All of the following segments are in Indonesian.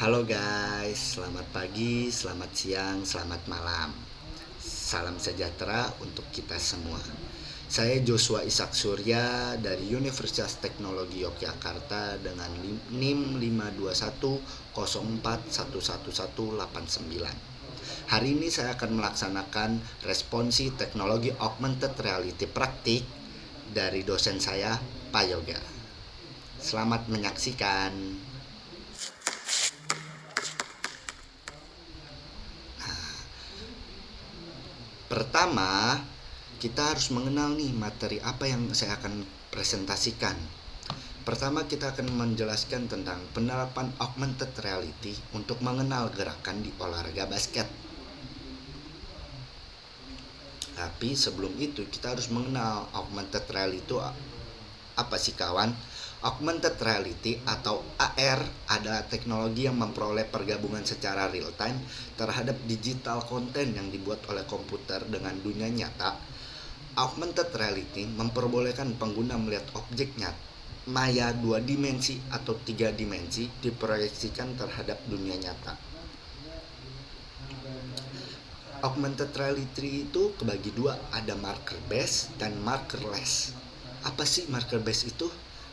Halo guys, selamat pagi, selamat siang, selamat malam. Salam sejahtera untuk kita semua. Saya Joshua Ishak Surya dari Universitas Teknologi Yogyakarta dengan NIM 52104111189. Hari ini saya akan melaksanakan responsi teknologi augmented reality praktik dari dosen saya, Pak Yoga. Selamat menyaksikan. Pertama, kita harus mengenal nih materi apa yang saya akan presentasikan. Pertama, kita akan menjelaskan tentang penerapan augmented reality untuk mengenal gerakan di olahraga basket. Tapi sebelum itu kita harus mengenal augmented reality itu apa sih kawan? Augmented reality atau AR adalah teknologi yang memperoleh pergabungan secara real time terhadap digital content yang dibuat oleh komputer dengan dunia nyata. Augmented reality memperbolehkan pengguna melihat objek nyata maya 2 dimensi atau 3 dimensi diproyeksikan terhadap dunia nyata. Augmented reality itu kebagi dua, ada marker based dan markerless. Apa sih marker based itu?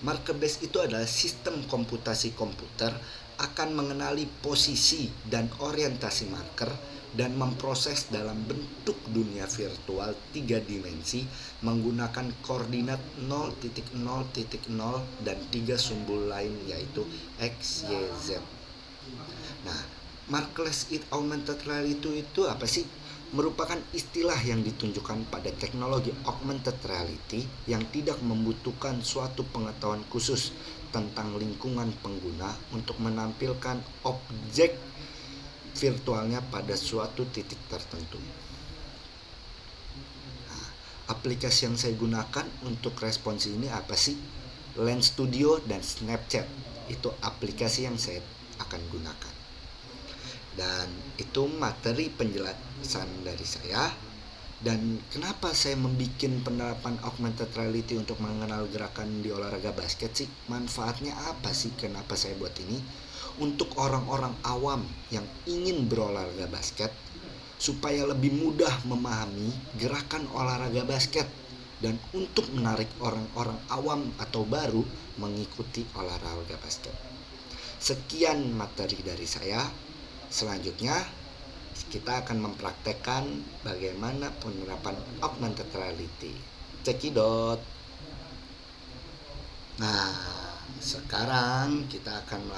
Marker based itu adalah sistem komputasi komputer akan mengenali posisi dan orientasi marker dan memproses dalam bentuk dunia virtual 3 dimensi menggunakan koordinat 0.0.0 dan 3 simbol lain yaitu X, Y, Z. Nah, markerless augmented reality itu apa sih? Merupakan istilah yang ditunjukkan pada teknologi augmented reality yang tidak membutuhkan suatu pengetahuan khusus tentang lingkungan pengguna untuk menampilkan objek virtualnya pada suatu titik tertentu. Nah, aplikasi yang saya gunakan untuk respons ini apa sih? Lens Studio dan Snapchat itu aplikasi yang saya akan gunakan. Dan itu materi penjelasan dari saya. Dan kenapa saya membuat penerapan augmented reality untuk mengenal gerakan di olahraga basket sih? Manfaatnya apa sih kenapa saya buat ini? Untuk orang-orang awam yang ingin berolahraga basket supaya lebih mudah memahami gerakan olahraga basket dan untuk menarik orang-orang awam atau baru mengikuti olahraga basket. Sekian materi dari saya. Selanjutnya kita akan mempraktekkan bagaimana penerapan augmented reality. Cekidot. Nah, sekarang kita akan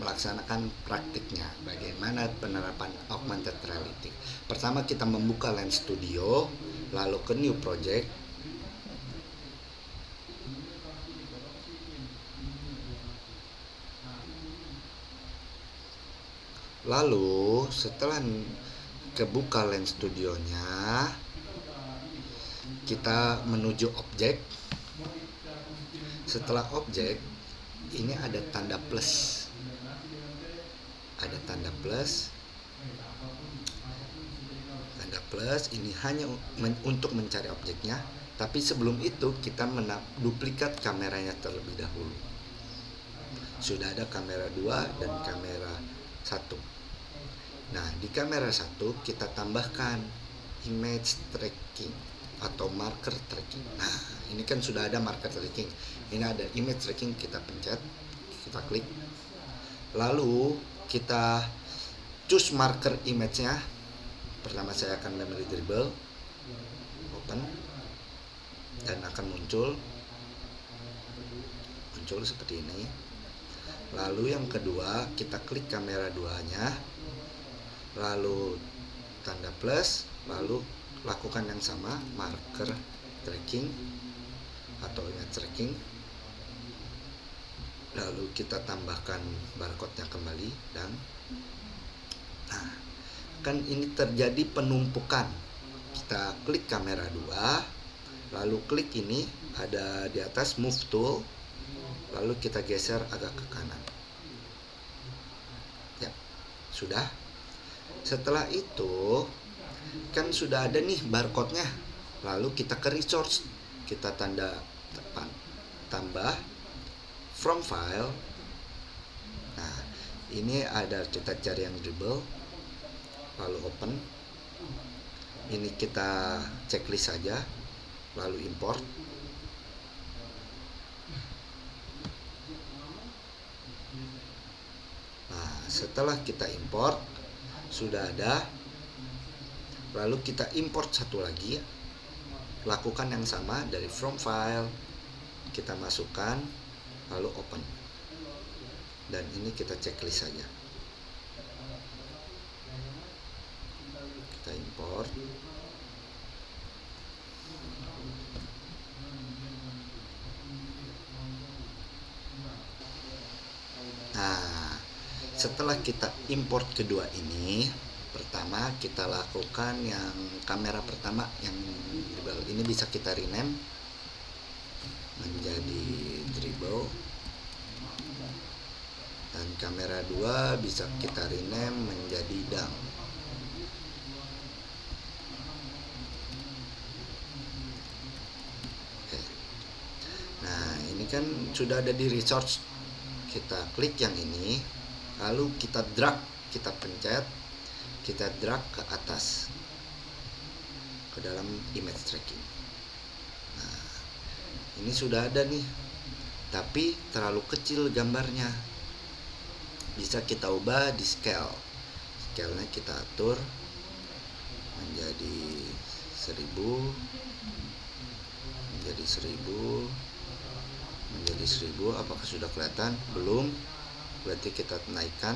melaksanakan praktiknya. Bagaimana penerapan augmented reality. Pertama kita membuka Lens Studio, lalu ke New Project. Lalu setelah kebuka Lens Studionya, kita menuju objek. Setelah objek, ini ada tanda plus. Ada tanda plus. Tanda plus ini hanya untuk mencari objeknya. Tapi sebelum itu kita duplikat kameranya terlebih dahulu. Sudah ada kamera 2 dan kamera 1. Nah, di kamera 1 kita tambahkan image tracking atau marker tracking. Nah, ini kan sudah ada marker tracking. Ini ada image tracking, kita pencet, kita klik. Lalu kita choose marker image-nya. Pertama saya akan memory dribble, open, dan akan muncul seperti ini. Lalu yang kedua kita klik kamera 2-nya. Lalu tanda plus, lalu lakukan yang sama, marker tracking atau image tracking. Lalu kita tambahkan barcode-nya kembali dan nah, kan ini terjadi penumpukan. Kita klik kamera 2, lalu klik ini ada di atas move tool, lalu kita geser agak ke kanan. Ya, sudah. Setelah itu kan sudah ada nih barcode-nya. Lalu kita ke resource, kita tambah from file. Nah, Ini ada, kita cari yang dribble, lalu open. Ini kita checklist saja, lalu import. Nah, setelah kita import sudah ada, lalu kita import satu lagi. Lakukan yang sama dari from file, kita masukkan, lalu open. Dan ini kita checklist saja. Kita import. Nah, setelah kita import kedua ini, pertama kita lakukan yang kamera pertama yang dribble. Ini bisa kita rename menjadi dribble, dan kamera 2 bisa kita rename menjadi dunk. Oke. Nah, ini kan sudah ada di resource. Kita klik yang ini, lalu kita drag, kita pencet, kita drag ke atas ke dalam image tracking. Nah, ini sudah ada nih, tapi terlalu kecil gambarnya. Bisa kita ubah di scale. Scale-nya kita atur menjadi 1000, menjadi 1000, menjadi 1000. Apakah sudah kelihatan? Belum. Berarti kita naikkan.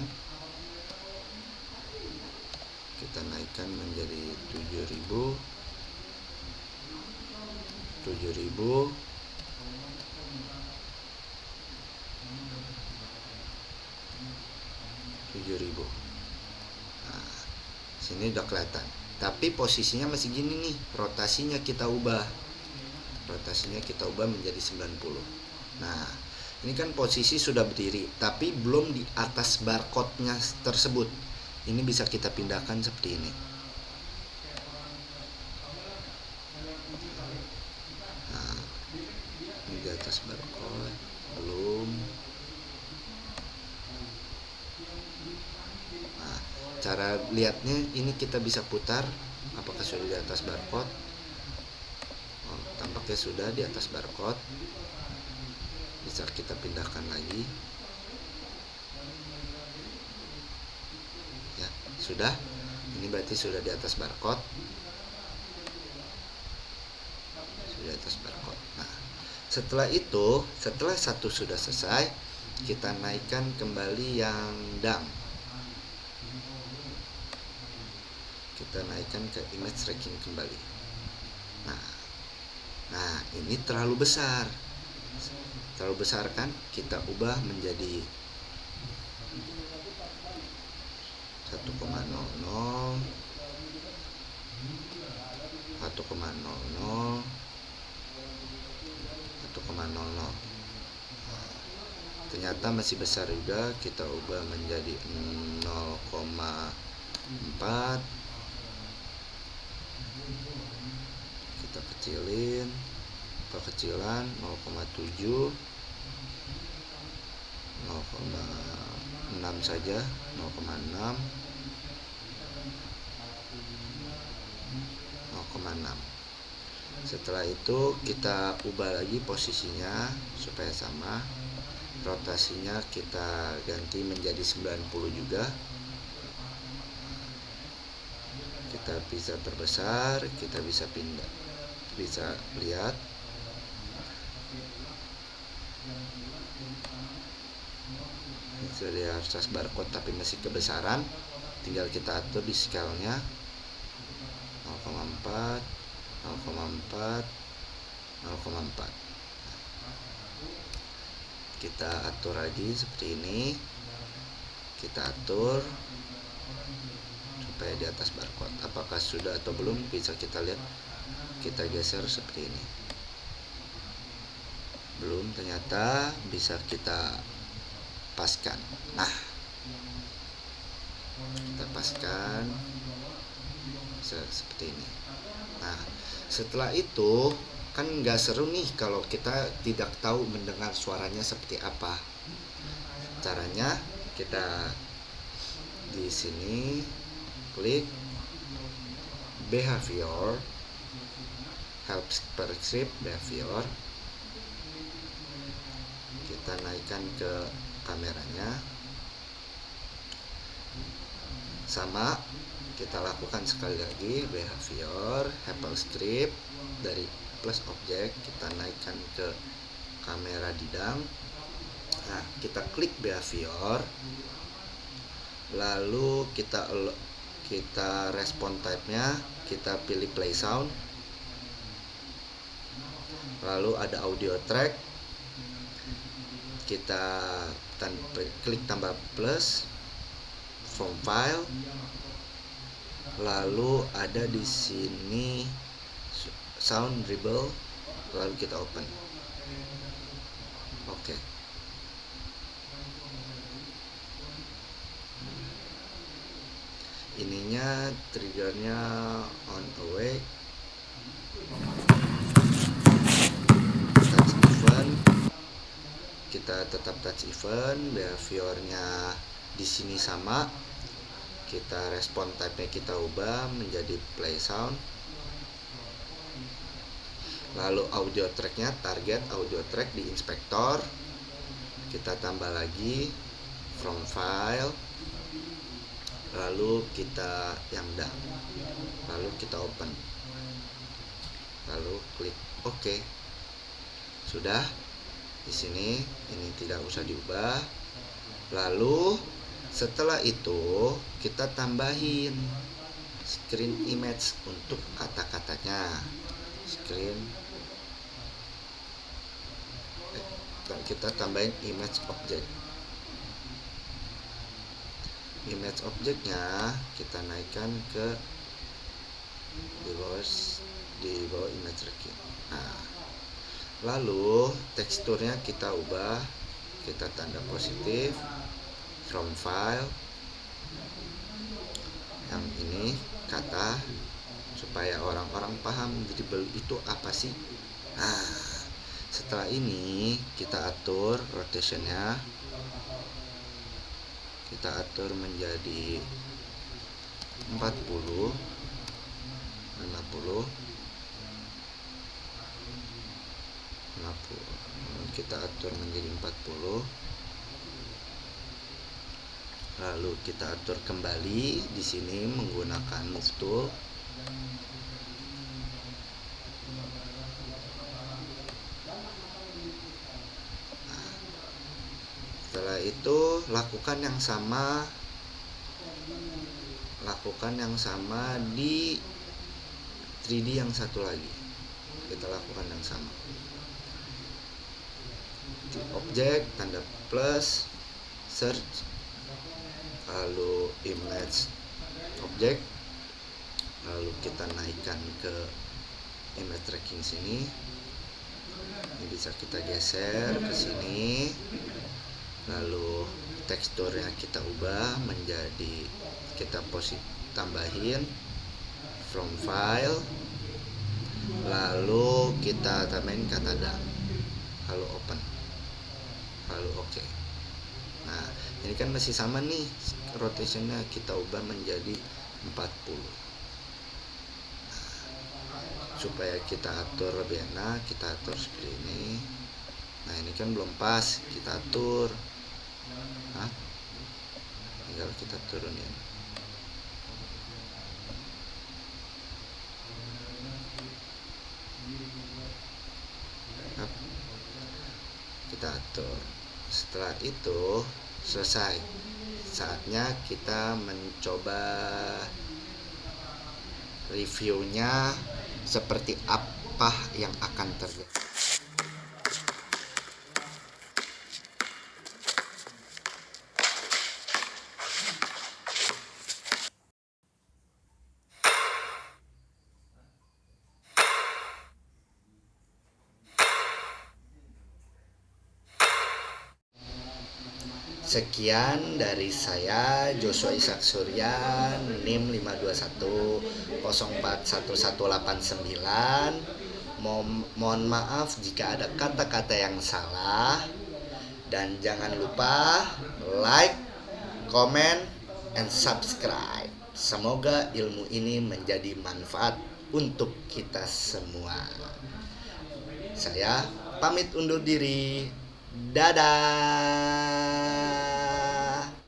Kita naikkan menjadi 7000, 7000, 7000. Nah, sini udah kelihatan. Tapi posisinya masih gini nih. Rotasinya kita ubah. Rotasinya kita ubah menjadi 90. Nah, ini kan posisi sudah berdiri, tapi belum di atas barcode-nya tersebut. Ini bisa kita pindahkan seperti ini. Nah, ini di atas barcode, belum. Nah, cara lihatnya ini kita bisa putar. Apakah sudah di atas barcode? Oh, tampaknya sudah di atas barcode. Bisa kita pindahkan lagi. Ya, sudah. Ini berarti sudah di atas barcode. Sudah di atas barcode. Nah, setelah itu, setelah satu sudah selesai, kita naikkan kembali yang dunk. Kita naikkan ke image tracking kembali. Nah, ini terlalu besar. Terlalu besar kan? Kita ubah menjadi 1,00, 1,00, 1,00. Ternyata masih besar juga. Kita ubah menjadi 0,4. Kita kecilin, kekecilan 0,7, 0,6 saja, 0,6, 0,6. Setelah itu kita ubah lagi posisinya supaya sama. Rotasinya kita ganti menjadi 90 juga. Kita bisa perbesar, kita bisa pindah, bisa lihat. Sudah di atas barcode tapi masih kebesaran. Tinggal kita atur di scale-nya 0,4, 0,4, 0,4. Kita atur lagi seperti ini. Kita atur supaya di atas barcode. Apakah sudah atau belum bisa kita lihat. Kita geser seperti ini. Belum, ternyata bisa kita paskan. Nah, kita paskan seperti ini. Nah, setelah itu kan nggak seru nih kalau kita tidak tahu mendengar suaranya seperti apa. Caranya kita di sini klik behavior, help per script behavior, kita naikkan ke kameranya, sama kita lakukan sekali lagi behavior, help script, dari plus object kita naikkan ke kamera didang. Nah, kita klik behavior, lalu kita respon type-nya, kita pilih play sound, lalu ada audio track, kita klik tambah plus from file, lalu ada di sini sound dribble, lalu kita open. Oke. Ininya triggernya on away, touch event, kita tetap touch event, behaviornya di sini sama, kita respon type-nya kita ubah menjadi play sound, lalu audio track-nya target audio track di inspektor, kita tambah lagi from file, lalu kita yang down, lalu kita open, lalu klik OK. Sudah di sini, ini tidak usah diubah. Lalu setelah itu kita tambahin screen image untuk kata-katanya, dan kita tambahin image object. Image objeknya kita naikkan ke di bawah image tracking. Nah, lalu teksturnya kita ubah, kita tanda positif from file, yang ini kata, supaya orang-orang paham dribble itu apa sih. Nah, setelah ini kita atur rotationnya, kita atur menjadi 40, 50, 50. Kita atur menjadi 40. Lalu kita atur kembali di sini menggunakan move tool. Setelah itu lakukan yang sama di 3D yang satu lagi. Kita lakukan yang sama. Objek tanda plus, search, lalu image object, lalu kita naikkan ke image tracking sini. Ini bisa kita geser ke sini. Lalu teksturnya kita ubah menjadi, kita tambahin from file, lalu kita tambahin kata down, lalu open, lalu OK. Nah, ini kan masih sama nih, rotationnya kita ubah menjadi 40. Nah, supaya kita atur lebih enak, kita atur seperti ini. Nah, ini kan belum pas, kita atur. Nah, tinggal kita turunin. Kita atur. Setelah itu selesai. Saatnya kita mencoba reviewnya seperti apa yang akan terjadi. Sekian dari saya, Joshua Ishak Suryan, NIM 521041189. Mohon maaf jika ada kata-kata yang salah, dan jangan lupa like, comment, and subscribe. Semoga ilmu ini menjadi manfaat untuk kita semua. Saya pamit undur diri. Dadah.